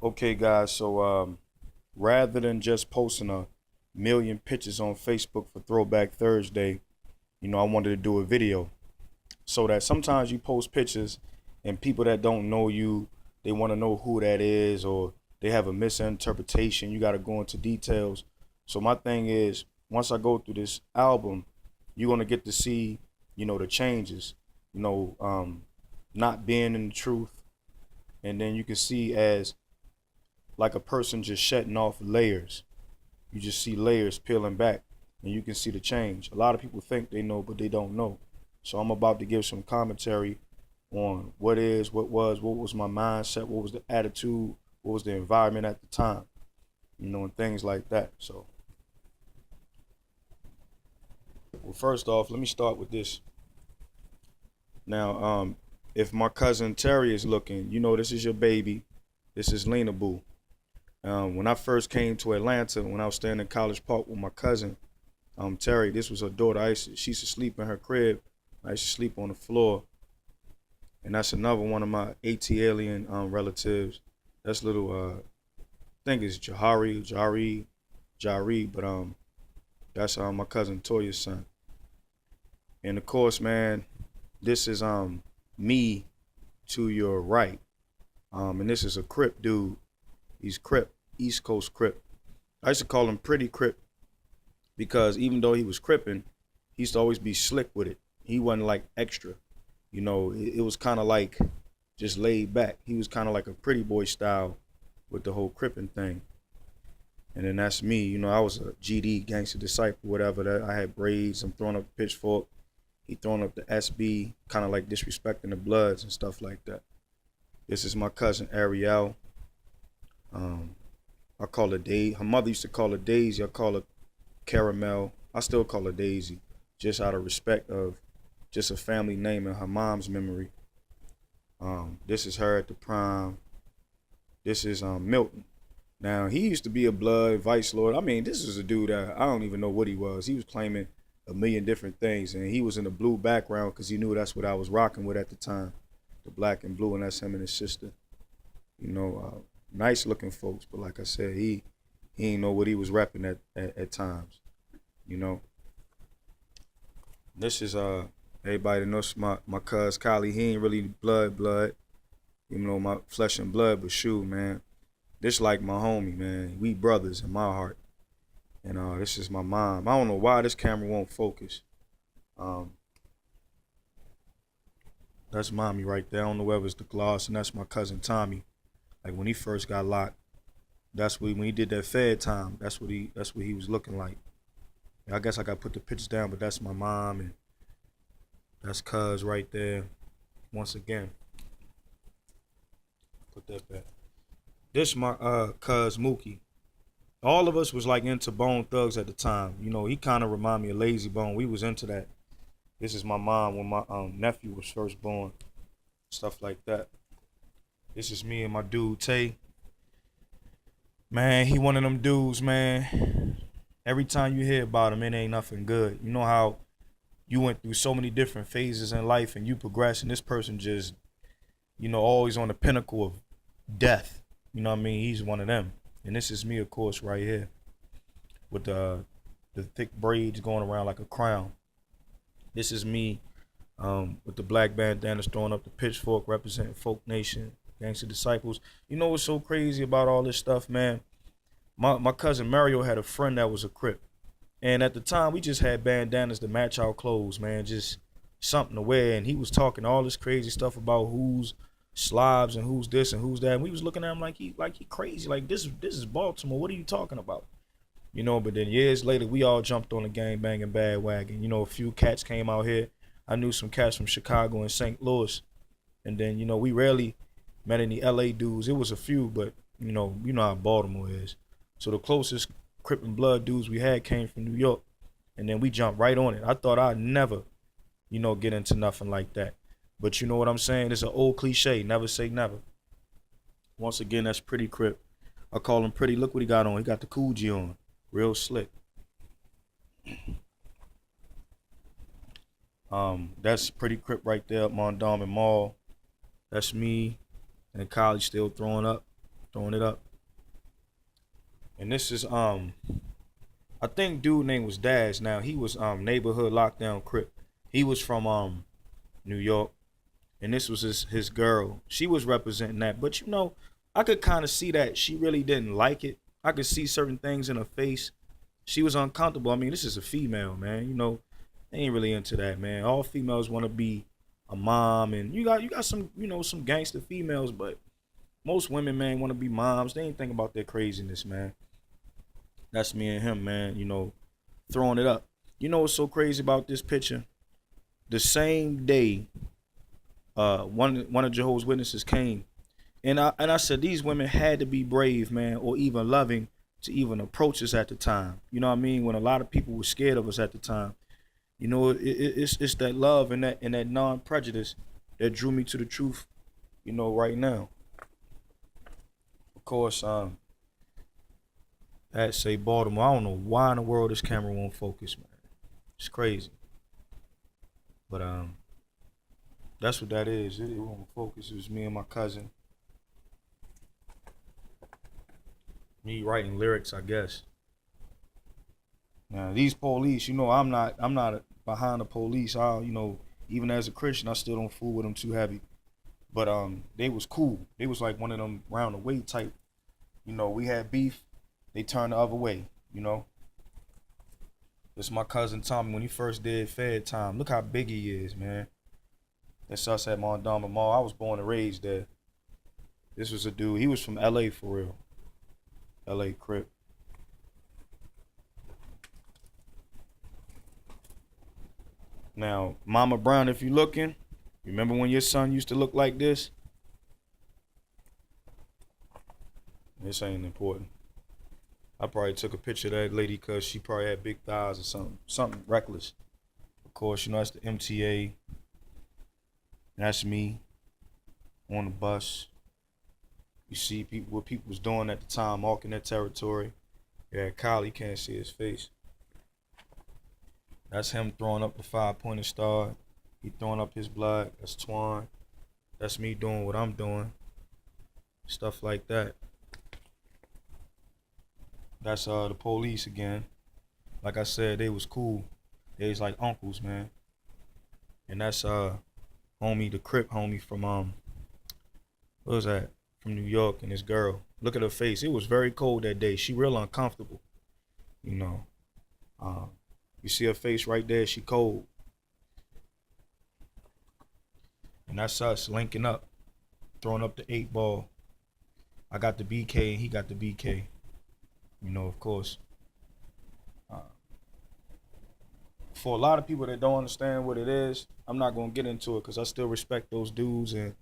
Okay, guys, so rather than just posting a million pictures on Facebook for Throwback Thursday, I wanted to do a video so that sometimes you post pictures and people that don't know you, they want to know who that is or they have a misinterpretation. You got to go into details. So my thing is, once I go through this album, you're going to get to see, the changes, you know, um, not being in the truth. And then you can see as like a person just shedding off layers. You just see layers peeling back and you can see the change. A lot of people think they know, but they don't know. So I'm about to give some commentary on what is, what was my mindset, what was the attitude, what was the environment at the time, and things like that. So, well, first off, let me start with this. Now, if my cousin Terry is looking, this is your baby. This is Lena Boo. When I first came to Atlanta, when I was staying in College Park with my cousin, Terry, this was her daughter. She used to sleep in her crib. I used to sleep on the floor. And that's another one of my AT alien relatives. That's little, I think it's Jari, but that's my cousin Toya's son. And of course, man, this is me to your right. And this is a Crip dude. He's Crip, East Coast Crip. I used to call him Pretty Crip because even though he was cripping, he used to always be slick with it. He wasn't like extra. It was kind of like just laid back. He was kind of like a pretty boy style with the whole cripping thing. And then that's me. I was a GD, gangster disciple, whatever. That I had braids. I'm throwing up the pitchfork. He throwing up the SB, kind of like disrespecting the Bloods and stuff like that. This is my cousin Ariel. I call her Daisy. Her mother used to call her Daisy. I call her Caramel. I still call her Daisy, just out of respect of just a family name in her mom's memory. This is her at the prime. This is Milton. Now, he used to be a Blood Vice Lord. I mean, this is a dude that I don't even know what he was. He was claiming a million different things, and he was in the blue background because he knew that's what I was rocking with at the time, the black and blue, and that's him and his sister. Nice looking folks, but like I said, he ain't know what he was repping at times. You know. This is everybody that knows my cuz Kylie. He ain't really blood, my flesh and blood, but shoot, man. This like my homie, man. We brothers in my heart. And this is my mom. I don't know why this camera won't focus. That's mommy right there. I don't know whether it's the gloss, and that's my cousin Tommy. Like when he first got locked, that's when he did that Fed time. That's what he was looking like. I guess I gotta put the pictures down, but that's my mom, and that's cuz right there. Once again, put that back. This my cuz Mookie. All of us was like into Bone Thugs at the time. He kind of remind me of Lazy Bone. We was into that. This is my mom when my nephew was first born. Stuff like that. This is me and my dude Tay. Man, he one of them dudes, man. Every time you hear about him, it ain't nothing good. You know how you went through so many different phases in life and you progress, and this person just, always on the pinnacle of death. You know what I mean? He's one of them. And this is me, of course, right here. With the thick braids going around like a crown. This is me with the black bandanas throwing up the pitchfork representing Folk Nation, Gangster Disciples. You know what's so crazy about all this stuff, man? My cousin Mario had a friend that was a Crip. And at the time, we just had bandanas to match our clothes, man. Just something to wear. And he was talking all this crazy stuff about who's slobs and who's this and who's that. And we was looking at him like he crazy. Like, this is Baltimore. What are you talking about? But then years later, we all jumped on the gang banging bandwagon. A few cats came out here. I knew some cats from Chicago and St. Louis. And then, we rarely met any LA dudes. It was a few, but, you know how Baltimore is. So the closest Crip and Blood dudes we had came from New York. And then we jumped right on it. I thought I'd never, get into nothing like that. But you know what I'm saying? It's an old cliche. Never say never. Once again, that's Pretty Crip. I call him Pretty. Look what he got on. He got the Coogee on. Real slick. That's Pretty Crip right there up Mondawmin Mall. That's me in college still throwing up. throwing it up. And this is I think dude name was Daz. Now he was neighborhood lockdown crip. He was from New York, and this was his girl. She was representing that, but you know, I could kind of see that she really didn't like it. I could see certain things in her face. She was uncomfortable. I mean, this is a female, man. You know, they ain't really into that, man. All females want to be a mom, and you got some, you know, some gangster females, but most women, man, want to be moms. They ain't think about their craziness, man. That's me and him, man. You know, throwing it up. You know what's so crazy about this picture? The same day, one of Jehovah's Witnesses came, and I said these women had to be brave, man, or even loving to even approach us at the time. You know what I mean? When a lot of people were scared of us at the time. You know, it's that love and that non-prejudice that drew me to the truth. You know, right now. Of course, at say Baltimore. I don't know why in the world this camera won't focus, man. It's crazy. But that's what that is. It won't focus. It was me and my cousin. Me writing lyrics, I guess. Now these police, you know, I'm not behind the police. You know, even as a Christian, I still don't fool with them too heavy. But they was cool. They was like one of them round the way type. You know, we had beef. They turned the other way. You know. This is my cousin Tommy when he first did Fed Time. Look how big he is, man. That's us at Mondama Mall. I was born and raised there. This was a dude. He was from LA for real. LA Crip. Now, Mama Brown, if you looking, remember when your son used to look like this? This ain't important. I probably took a picture of that lady because she probably had big thighs or something reckless. Of course, you know, that's the MTA. That's me on the bus. You see people what people was doing at the time, marking their territory. Yeah, Kyle, you can't see his face. That's him throwing up the 5-pointed star. He throwing up his blood. That's Twan. That's me doing what I'm doing. Stuff like that. That's the police again. Like I said, they was cool. They was like uncles, man. And that's homie, the Crip homie from what was that? From New York, and his girl. Look at her face. It was very cold that day. She real uncomfortable. You know. You see her face right there, she cold. And that's us linking up, throwing up the 8-ball. I got the BK and he got the BK. You know, of course. For a lot of people that don't understand what it is, I'm not gonna get into it because I still respect those dudes and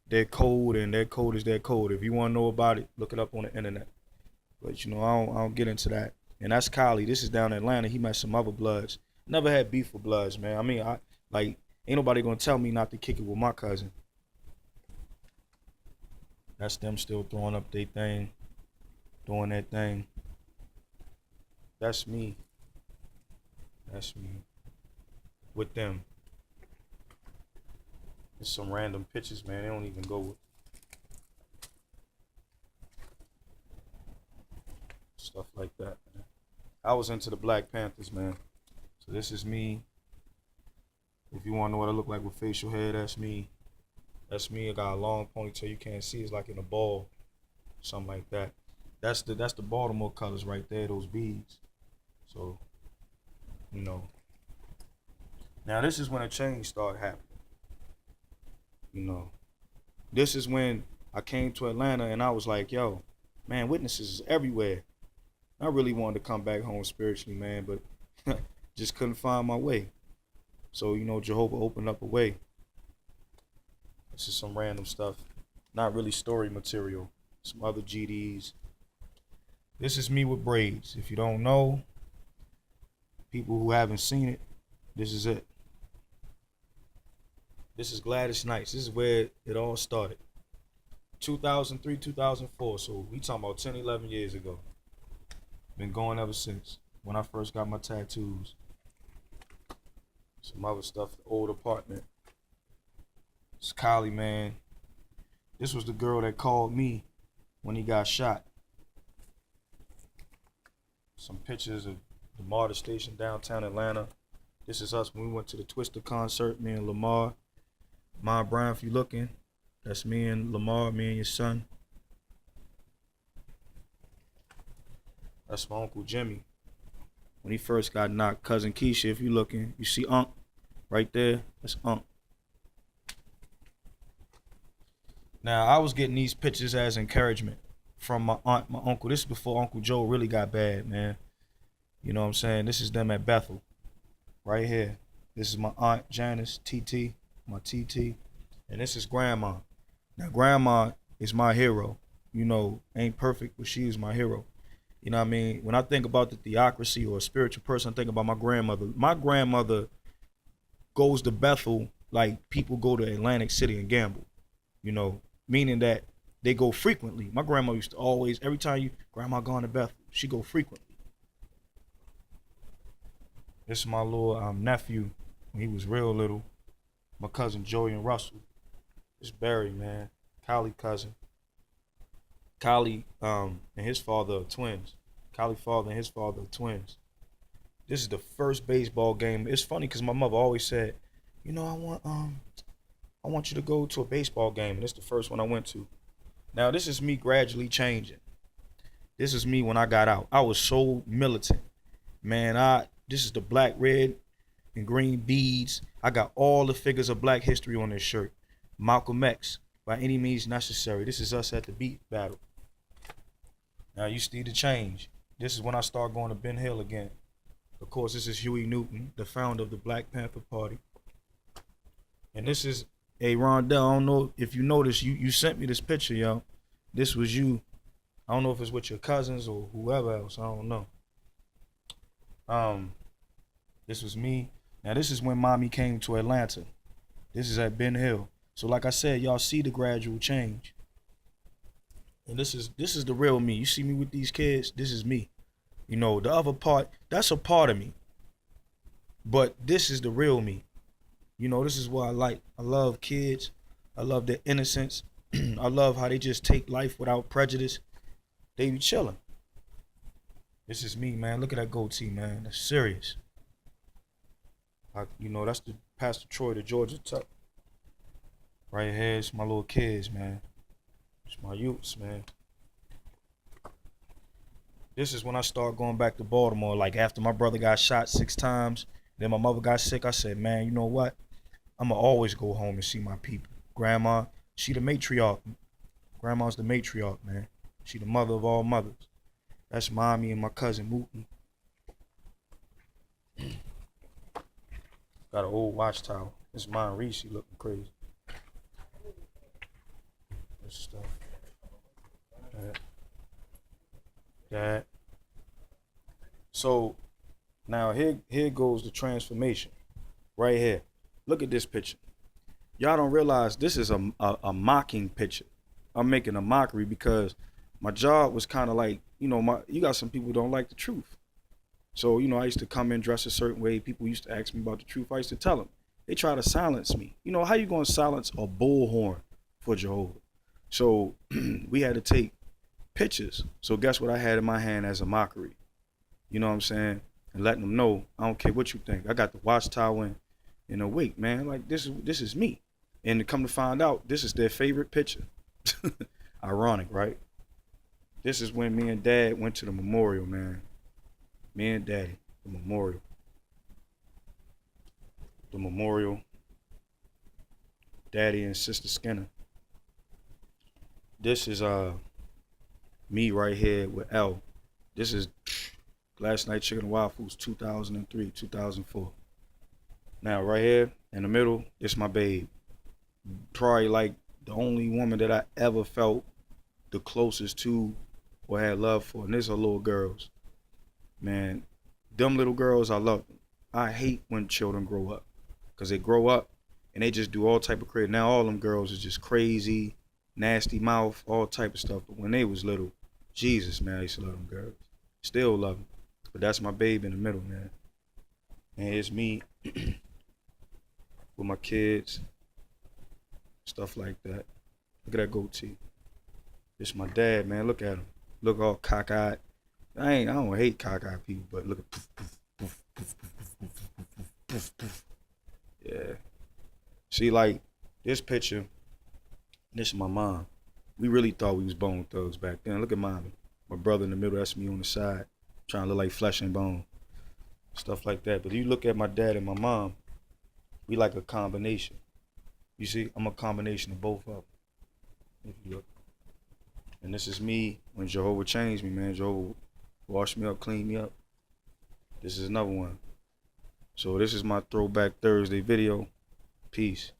their code, and their code is their code. If you want to know about it, look it up on the internet. But you know, I don't get into that. And that's Kylie. This is down in Atlanta. He met some other Bloods. Never had beef with Bloods, man. I mean, ain't nobody gonna tell me not to kick it with my cousin. That's them still throwing up their thing, doing their thing. That's me. That's me. With them. There's some random pictures, man. They don't even go with stuff like that, man. I was into the Black Panthers, man. So this is me. If you want to know what I look like with facial hair, that's me. That's me. I got a long ponytail. You can't see. It's like in a ball, something like that. That's the Baltimore colors right there. Those beads. So, you know. Now this is when a change started happening. You know, this is when I came to Atlanta and I was like, yo, man, witnesses is everywhere. I really wanted to come back home spiritually, man, but just couldn't find my way. So, you know, Jehovah opened up a way. This is some random stuff. Not really story material. Some other GDs. This is me with braids. If you don't know, people who haven't seen it, this is it. This is Gladys Knights. This is where it all started. 2003, 2004. So we talking about 10, 11 years ago. Been going ever since. When I first got my tattoos. Some other stuff. The old apartment. It's Kylie, man. This was the girl that called me when he got shot. Some pictures of the MARTA station downtown Atlanta. This is us when we went to the Twister concert, me and Lamar. Ma Brown, if you looking, that's me and Lamar, me and your son. That's my Uncle Jimmy. When he first got knocked, Cousin Keisha, if you looking, you see Unc right there? That's Unc. Now, I was getting these pictures as encouragement from my aunt, my uncle. This is before Uncle Joe really got bad, man. You know what I'm saying? This is them at Bethel, right here. This is my aunt, Janice, TT, my TT. And this is Grandma. Now, Grandma is my hero. You know, ain't perfect, but she is my hero. You know what I mean? When I think about the theocracy or a spiritual person, I think about my grandmother. My grandmother goes to Bethel like people go to Atlantic City and gamble, you know, meaning that they go frequently. My grandma used to always, every time grandma gone to Bethel, she go frequently. This is my little nephew when he was real little, my cousin Joey and Russell. It's Barry, man, Kylie cousin. Kylie and his father are twins. Kylie father and his father are twins. This is the first baseball game. It's funny because my mother always said, you know, I want you to go to a baseball game. And it's the first one I went to. Now, this is me gradually changing. This is me when I got out. I was so militant. Man, this is the black, red, and green beads. I got all the figures of black history on this shirt. Malcolm X, by any means necessary. This is us at the beat battle. Now, you see the change. This is when I start going to Ben Hill again. Of course, this is Huey Newton, the founder of the Black Panther Party. And this is Rondell. I don't know if you noticed, you sent me this picture, yo. This was you. I don't know if it's with your cousins or whoever else. I don't know. This was me. Now, this is when mommy came to Atlanta. This is at Ben Hill. So like I said, y'all see the gradual change. And this is the real me. You see me with these kids, this is me. You know, the other part, that's a part of me. But this is the real me. You know, this is what I like. I love kids. I love their innocence. I love how they just take life without prejudice. They be chilling. This is me, man. Look at that goatee, man. That's serious. You know, that's the Pastor Troy, the Georgia Tech. Right here, it's my little kids, man. It's my youths, man. This is when I started going back to Baltimore. Like after my brother got shot 6 times, then my mother got sick. I said, man, you know what? I'm going to always go home and see my people. Grandma, she the matriarch. Grandma's the matriarch, man. She the mother of all mothers. That's mommy and my cousin Mookie. Got an old watch tower. This is mine, Reese. Looking crazy. This stuff. That. So now here goes the transformation. Right here. Look at this picture. Y'all don't realize this is a mocking picture. I'm making a mockery because my job was kind of like, you know, you got some people who don't like the truth. So, you know, I used to come in dressed a certain way. People used to ask me about the truth. I used to tell them. They try to silence me. You know, how you going to silence a bullhorn for Jehovah? So we had to take pictures. So guess what I had in my hand as a mockery? You know what I'm saying? And letting them know, I don't care what you think. I got the watchtower in a wake, man. Like this is me. And to come to find out, this is their favorite picture. Ironic, right? This is when me and Dad went to the memorial, man. Me and Daddy, the memorial. The memorial. Daddy and Sister Skinner. This is me right here with L. This is Last Night Chicken and Wild Foods 2003, 2004. Now right here in the middle, it's my babe. Probably like the only woman that I ever felt the closest to or had love for. And this are little girls. Man, them little girls, I love them. I hate when children grow up. Because they grow up and they just do all type of crazy. Now all them girls is just crazy, nasty mouth, all type of stuff. But when they was little, Jesus, man, I used to love them girls. Still love them. But that's my babe in the middle, man. And it's me with my kids, stuff like that. Look at that goatee. It's my dad, man. Look at him. Look all cockeyed. I don't hate cockeyed people, but look at poof, poof, poof, poof, poof, poof, poof, poof, poof, poof. Yeah. See, like this picture, this is my mom. We really thought we was bone thugs back then. Look at mommy. My brother in the middle, that's me on the side, trying to look like flesh and bone. Stuff like that. But you look at my dad and my mom, we like a combination. You see, I'm a combination of both of them. If you look. And this is me when Jehovah changed me, man. Jehovah washed me up, cleaned me up. This is another one. So this is my Throwback Thursday video. Peace.